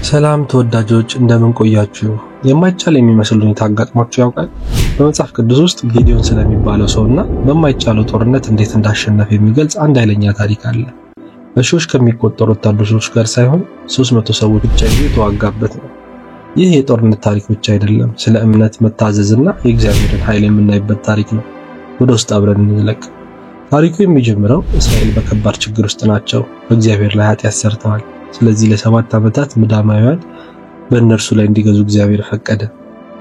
ሰላም ተወዳጆች እንደምን ቆያችሁ? የማይቻል የሚመስል ሁኔታ አጋጥሟችሁ ያውቃል? በመጽሐፍ ቅዱስ ውስጥ ጌዲዮን ስለሚባለው ሰውና በማይቻለው ጦርነት እንዴት እንዳሸነፈ የሚገልጽ አንድ ኃይለኛ ታሪክ አለ። በሺዎች ከሚቆጠሩ ወታደሮች ጋር ሳይሆን 300 ሰዎች ብቻ ይዞ የተዋጋበት ነው። ይህ የጦርነት ታሪክ ብቻ አይደለም፣ ስለ እምነት መታዘዝና የእግዚአብሔርን ኃይል የምናይበት ታሪክ ነው። ወደ ውስጥ አብረን እንዝለቅ። ታሪኩ የሚጀምረው እስራኤል በከባድ ችግር ውስጥ ናቸው። በእግዚአብሔር ላይ ኃጢአት ሰርተዋል። ስለዚህ ለ7 ዓመታት ምዳማውያን በእነርሱ ላይ እንዲገዙ እግዚአብሔር ፈቀደ።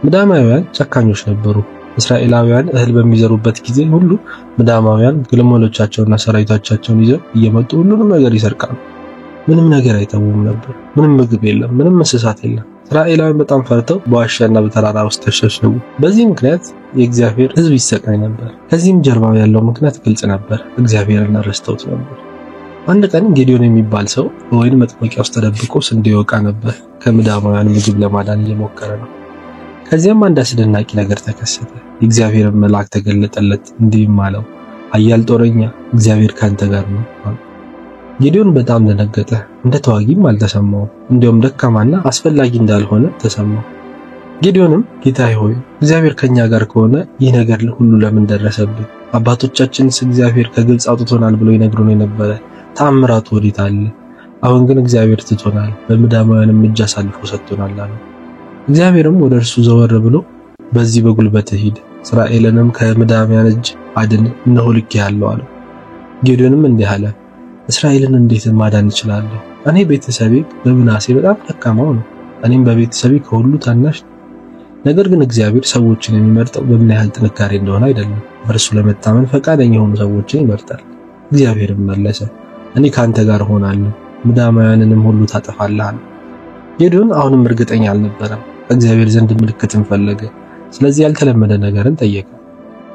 ምዳማውያን ጨካኞች ነበሩ። እስራኤላውያን እህል በሚዘሩበት ጊዜ ሁሉ ምዳማውያን ግመሎቻቸውና ሰራዊቶቻቸውን ይዘው እየመጡ ሁሉንም ነገር ይሰርቃሉ። ምንም ነገር አይተውም ነበር። ምንም ምግብ የለም፣ ምንም እንስሳት የለም። እስራኤላውያን በጣም ፈርተው በዋሻና በተራራ ውስጥ ተሸሸጉ። በዚህ ምክንያት የእግዚአብሔር ሕዝብ ይሰቃይ ነበር። ከዚህም ጀርባ ያለው ምክንያት ግልጽ ነበር። እግዚአብሔርን ረስተውት ነበር። አንድ ቀን ጌዲዮን የሚባል ሰው በወይን መጥመቂያ ውስጥ ተደብቆ ስንዴ ይወቃ ነበር። ከምዳማውያን ምግብ ለማዳን እየሞከረ ነው። ከዚያም አንድ አስደናቂ ነገር ተከሰተ። የእግዚአብሔር መልአክ ተገለጠለት፣ እንዲህም አለው፣ ኃያል ጦረኛ፣ እግዚአብሔር ካንተ ጋር ነው። ጌዲዮን በጣም ደነገጠ። እንደ ተዋጊም አልተሰማውም። እንዲያውም ደካማና አስፈላጊ እንዳልሆነ ተሰማው። ጌዲዮንም ጌታዬ ሆይ እግዚአብሔር ከኛ ጋር ከሆነ ይህ ነገር ሁሉ ለምን ደረሰብን? አባቶቻችንስ እግዚአብሔር ከግብጽ አውጥቶናል ብሎ ይነግሩን የነበረ ተአምራቱ ወዴት አለ? አሁን ግን እግዚአብሔር ትቶናል፣ በምዳማውያንም እጅ አሳልፎ ሰጥቶናል አለ። እግዚአብሔርም ወደ እርሱ ዘወር ብሎ በዚህ በጉልበትህ ሂድ፣ እስራኤልንም ከምዳማውያን እጅ አድን፣ እነሆ ልኬሃለሁ አለው። ጌዲዮንም እንዲህ አለ፣ እስራኤልን እንዴት ማዳን እችላለሁ? እኔ ቤተሰቤ በምናሴ በጣም ደካማው ነው። እኔም በቤተሰቤ ከሁሉ ታናሽ ነኝ። ነገር ግን እግዚአብሔር ሰዎችን የሚመርጠው በምን ያህል ጥንካሬ እንደሆነ አይደለም፣ በእርሱ ለመታመን ፈቃደኛ የሆኑ ሰዎችን ይመርጣል። እግዚአብሔርም መለሰ፣ እኔ ካንተ ጋር ሆናለሁ፣ ምዳማውያንንም ሁሉ ታጠፋለህ። ጌዲዮን አሁንም እርግጠኛ አልነበረም። ከእግዚአብሔር ዘንድ ምልክትን ፈለገ። ስለዚህ ያልተለመደ ነገርን ጠየቀ።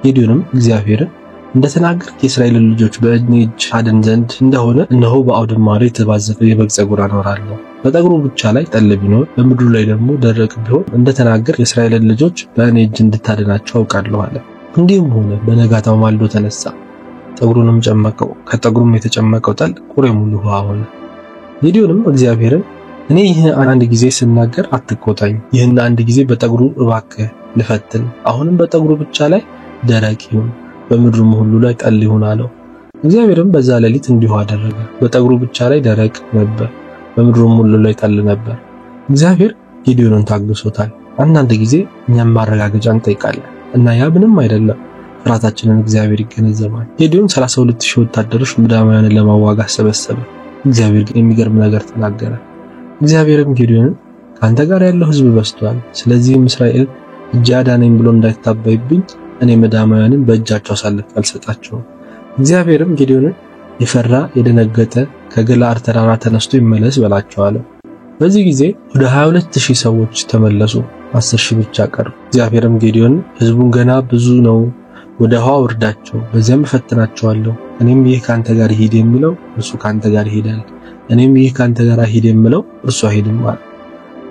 ጌዲዮንም እግዚአብሔርን እንደተናገርክ የእስራኤልን ልጆች በእኔ እጅ አድን ዘንድ እንደሆነ እነሆ በአውድማ ላይ የተባዘፈ የበግ ፀጉር አኖራለሁ፣ በጠጉሩ ብቻ ላይ ጠል ቢኖር በምድሩ ላይ ደግሞ ደረቅ ቢሆን እንደተናገርክ የእስራኤልን ልጆች በእኔ እጅ እንድታድናቸው አውቃለሁ አለ። እንዲሁም ሆነ። በነጋታው ማልዶ ተነሳ፣ ጠጉሩንም ጨመቀው። ከጠጉሩም የተጨመቀው ጠል ቁሬ ሙሉ ውሃ ሆነ። ጌዲዮንም እግዚአብሔርን እኔ ይህን አንድ ጊዜ ስናገር አትቆጣኝ፣ ይህን አንድ ጊዜ በጠጉሩ እባክህ ልፈትን፣ አሁንም በጠጉሩ ብቻ ላይ ደረቅ ይሁን፣ በምድሩም ሁሉ ላይ ጠል ይሁን አለው። እግዚአብሔርም በዛ ሌሊት እንዲሁ አደረገ። በጠጉሩ ብቻ ላይ ደረቅ ነበር፣ በምድሩም ሁሉ ላይ ጠል ነበር። እግዚአብሔር ጌዲዮንን ታግሶታል። አንዳንድ ጊዜ እኛም ማረጋገጫ እንጠይቃለን እና ያ ምንም አይደለም። ፍርሃታችንን እግዚአብሔር ይገነዘባል። ጌዲዮን 32000 ወታደሮች ምዳማውያንን ለማዋጋት ሰበሰበ። እግዚአብሔር ግን የሚገርም ነገር ተናገረ። እግዚአብሔርም ጌዲዮንን ካንተ ጋር ያለው ሕዝብ በዝቷል፣ ስለዚህም እስራኤል እጅ አዳነኝ ብሎ እንዳይታበይብኝ እኔ ምዳማውያንን በእጃቸው አሳልፌ አልሰጣቸውም። እግዚአብሔርም ጌዲዮንን የፈራ የደነገጠ ከገለዓድ ተራራ ተነስቶ ይመለስ በላቸው አለው። በዚህ ጊዜ ወደ 22000 ሰዎች ተመለሱ፣ 10000 ብቻ ቀሩ። እግዚአብሔርም ጌዲዮንን ሕዝቡን ገና ብዙ ነው፣ ወደ ውሃ ወርዳቸው፣ በዚያም እፈትናቸዋለሁ። እኔም ይህ ካንተ ጋር ይሄድ የሚለው እርሱ ካንተ ጋር ይሄዳል፣ እኔም ይህ ካንተ ጋር ይሄድ የሚለው እርሱ አይሄድም አለ።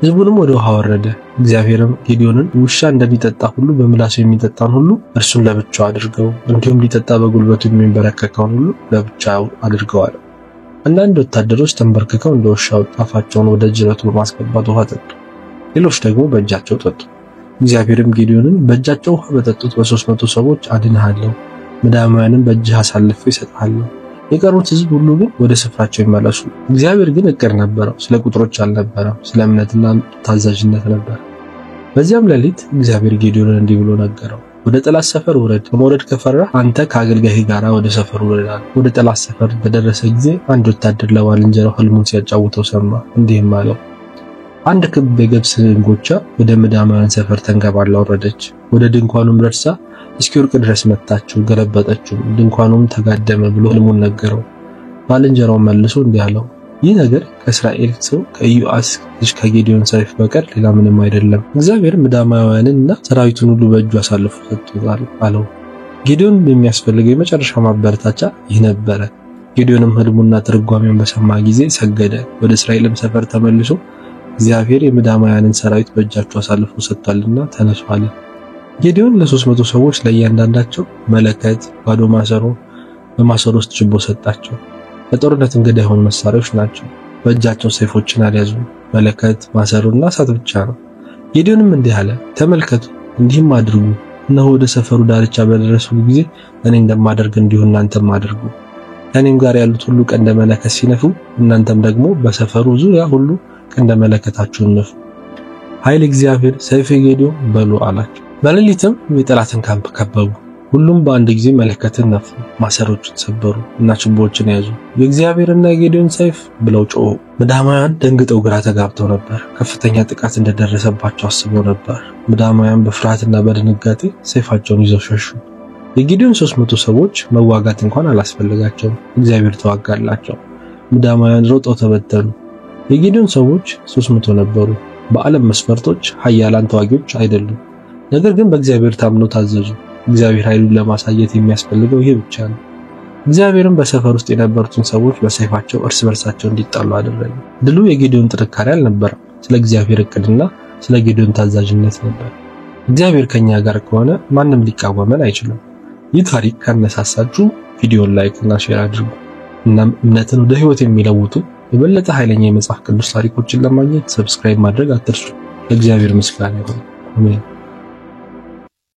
ሕዝቡንም ወደ ውሃ ወረደ። እግዚአብሔርም ጌዲዮንን ውሻ እንደሚጠጣ ሁሉ በምላሱ የሚጠጣን ሁሉ እርሱን ለብቻው አድርገው፣ እንዲሁም ሊጠጣ በጉልበቱ የሚንበረከከውን ሁሉ ለብቻው አድርገው አለ። አንዳንድ ወታደሮች ተንበርክከው እንደ ውሻው አፋቸውን ወደ ጅረቱ በማስገባት ውሃ ጠጡ፣ ሌሎች ደግሞ በእጃቸው ጠጡ። እግዚአብሔርም ጌዲዮንን በእጃቸው ውሃ በጠጡት በ300 ሰዎች አድንሃለሁ፣ ምዳማውያንን በእጅህ አሳልፌ እሰጥሃለሁ፣ የቀሩት ሕዝብ ሁሉ ግን ወደ ስፍራቸው ይመለሱ። እግዚአብሔር ግን እቅድ ነበረው፣ ስለ ቁጥሮች አልነበረም፣ ስለ እምነትና ታዛዥነት ነበር። በዚያም ሌሊት እግዚአብሔር ጌዲዮንን እንዲህ ብሎ ነገረው፣ ወደ ጠላት ሰፈር ውረድ፣ መውረድ ከፈራህ አንተ ከአገልጋይህ ጋር ወደ ሰፈር ውረድ። ወደ ጠላት ሰፈር በደረሰ ጊዜ አንድ ወታደር ለባልንጀራው ሕልሙን ሲያጫውተው ሰማ። እንዲህም አለው፣ አንድ ክብ የገብስ እንጎቻ ወደ ምዳማውያን ሰፈር ተንከባላ ወረደች፣ ወደ ድንኳኑም ደርሳ እስኪወርቅ ድረስ መታችው፣ ገለበጠችው፣ ድንኳኑም ተጋደመ ብሎ ሕልሙን ነገረው። ባልንጀራው መልሶ እንዲህ አለው፣ ይህ ነገር ከእስራኤል ሰው ከኢዮአስ ልጅ ከጌዲዮን ሰይፍ በቀር ሌላ ምንም አይደለም። እግዚአብሔር ምዳማውያንንና ሰራዊቱን ሁሉ በእጁ አሳልፎ ሰጥቶታል አለው። ጌዲዮን የሚያስፈልገው የመጨረሻ ማበረታቻ ይህ ነበረ። ጌዲዮንም ሕልሙና ትርጓሜውን በሰማ ጊዜ ሰገደ። ወደ እስራኤልም ሰፈር ተመልሶ እግዚአብሔር የምዳማውያንን ሰራዊት በእጃቸው አሳልፎ ሰጥቷልና ተነሱ አለ። ጌዲዮን ለ300 ሰዎች ለእያንዳንዳቸው መለከት፣ ባዶ ማሰሮ፣ በማሰሮ ውስጥ ችቦ ሰጣቸው። ለጦርነት እንግዳ የሆኑ መሳሪያዎች ናቸው። በእጃቸው ሰይፎችን አልያዙም። መለከት፣ ማሰሮና እሳት ብቻ ነው። ጌዲዮንም እንዲህ አለ፣ ተመልከቱ፣ እንዲህም አድርጉ። እነሆ ወደ ሰፈሩ ዳርቻ በደረሱ ጊዜ እኔ እንደማደርግ እንዲሁ እናንተም አድርጉ። ከእኔም ጋር ያሉት ሁሉ ቀንደ መለከት ሲነፉ እናንተም ደግሞ በሰፈሩ ዙሪያ ሁሉ ቀንደ መለከታችሁን ንፉ። ኃይል እግዚአብሔር ሰይፍ ጌዲዮን በሉ አላቸው። በሌሊትም የጠላትን ካምፕ ከበቡ። ሁሉም በአንድ ጊዜ መለከትን ነፉ፣ ማሰሮችን ሰበሩ እና ችቦዎችን ያዙ። የእግዚአብሔርና የጌዲዮን ሰይፍ ብለው ጮኹ። ምድያማውያን ደንግጠው ግራ ተጋብተው ነበር። ከፍተኛ ጥቃት እንደደረሰባቸው አስበው ነበር። ምድያማውያን በፍርሃትና በድንጋጤ ሰይፋቸውን ይዘው ሸሹ። የጌዲዮን 300 ሰዎች መዋጋት እንኳን አላስፈልጋቸውም፣ እግዚአብሔር ተዋጋላቸው። ምድያማውያን ሮጠው ተበተኑ። የጌዲዮን ሰዎች 300 ነበሩ። በዓለም መስፈርቶች ኃያላን ተዋጊዎች አይደሉም። ነገር ግን በእግዚአብሔር ታምነው ታዘዙ። እግዚአብሔር ኃይሉን ለማሳየት የሚያስፈልገው ይሄ ብቻ ነው። እግዚአብሔርም በሰፈር ውስጥ የነበሩትን ሰዎች በሰይፋቸው እርስ በርሳቸው እንዲጣሉ አደረገ። ድሉ የጌዲዮን ጥንካሬ አልነበረም፣ ስለ እግዚአብሔር እቅድና ስለ ጌዲዮን ታዛዥነት ነበር። እግዚአብሔር ከኛ ጋር ከሆነ ማንም ሊቃወመን አይችልም። ይህ ታሪክ ካነሳሳችሁ ቪዲዮን ላይክ እና ሼር አድርጉ። እናም እምነትን ወደ ህይወት የሚለውጡ የበለጠ ኃይለኛ የመጽሐፍ ቅዱስ ታሪኮችን ለማግኘት ሰብስክራይብ ማድረግ አትርሱ። ለእግዚአብሔር ምስጋና ይሁን። አሜን።